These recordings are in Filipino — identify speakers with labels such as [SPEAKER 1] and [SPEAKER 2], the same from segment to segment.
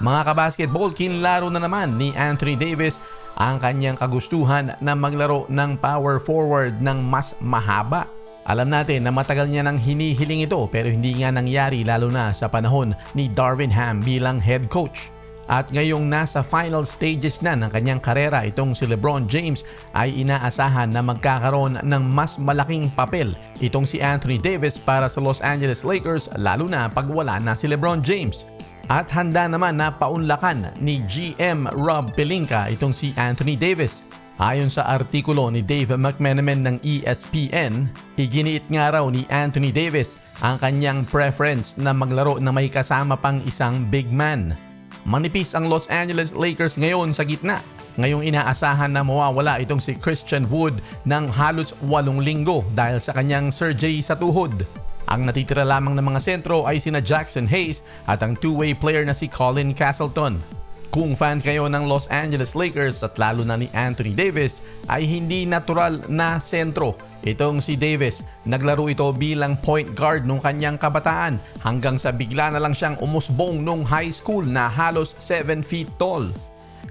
[SPEAKER 1] Mga kabasketball, kinlaro na naman ni Anthony Davis ang kanyang kagustuhan na maglaro ng power forward ng mas mahaba. Alam natin na matagal niya nang hinihiling ito pero hindi nga nangyari lalo na sa panahon ni Darvin Ham bilang head coach. At ngayong nasa final stages na ng kanyang karera itong si LeBron James ay inaasahan na magkakaroon ng mas malaking papel itong si Anthony Davis para sa Los Angeles Lakers lalo na pag wala na si LeBron James. At handa naman na paunlakan ni GM Rob Pelinka itong si Anthony Davis. Ayon sa artikulo ni Dave McMenamin ng ESPN, iginiit nga raw ni Anthony Davis ang kanyang preference na maglaro na may kasama pang isang big man. Manipis ang Los Angeles Lakers ngayon sa gitna. Ngayong inaasahan na mawawala itong si Christian Wood ng halos 8 linggo dahil sa kanyang surgery sa tuhod. Ang natitira lamang ng mga sentro ay sina Jackson Hayes at ang two-way player na si Colin Castleton. Kung fan kayo ng Los Angeles Lakers at lalo na ni Anthony Davis ay hindi natural na sentro. Itong si Davis, naglaro ito bilang point guard nung kanyang kabataan hanggang sa bigla na lang siyang umusbong nung high school na halos 7 feet tall.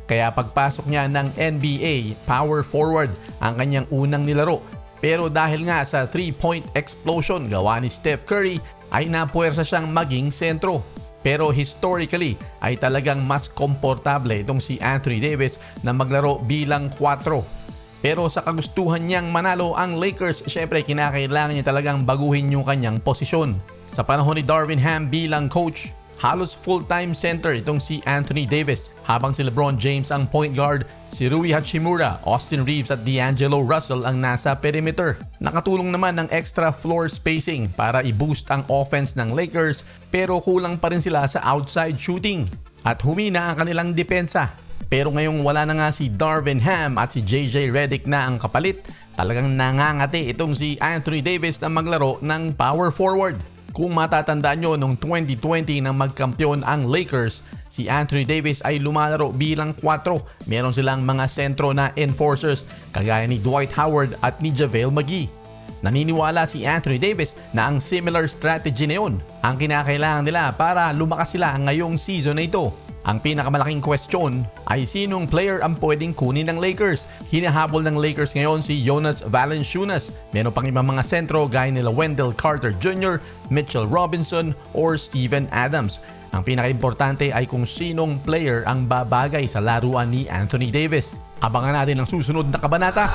[SPEAKER 1] Kaya pagpasok niya ng NBA, power forward ang kanyang unang nilaro. Pero dahil nga sa 3-point explosion gawa ni Steph Curry ay napuwersa siyang maging sentro. Pero historically ay talagang mas komportable itong si Anthony Davis na maglaro bilang 4. Pero sa kagustuhan niyang manalo ang Lakers, syempre kinakailangan niya talagang baguhin yung kanyang posisyon. Sa panahon ni Darvin Ham bilang coach, halos full-time center itong si Anthony Davis habang si LeBron James ang point guard, si Rui Hachimura, Austin Reeves at D'Angelo Russell ang nasa perimeter. Nakatulong naman ng extra floor spacing para i-boost ang offense ng Lakers pero kulang pa rin sila sa outside shooting at humina ang kanilang depensa. Pero ngayong wala na nga si Darvin Ham at si JJ Redick na ang kapalit, talagang nangangati itong si Anthony Davis na maglaro ng power forward. Kung matatandaan nyo noong 2020 nang magkampiyon ang Lakers, si Anthony Davis ay lumalaro bilang 4. Meron silang mga sentro na enforcers kagaya ni Dwight Howard at ni JaVale McGee. Naniniwala si Anthony Davis na ang similar strategy na yun ang kinakailangan nila para lumakas sila ngayong season na ito. Ang pinakamalaking question ay sinong player ang pwedeng kunin ng Lakers. Hinahabol ng Lakers ngayon si Jonas Valanciunas. Meron pang ibang mga sentro gaya nila Wendell Carter Jr., Mitchell Robinson or Steven Adams. Ang pinakaimportante ay kung sinong player ang babagay sa laruan ni Anthony Davis. Abangan natin ang susunod na kabanata.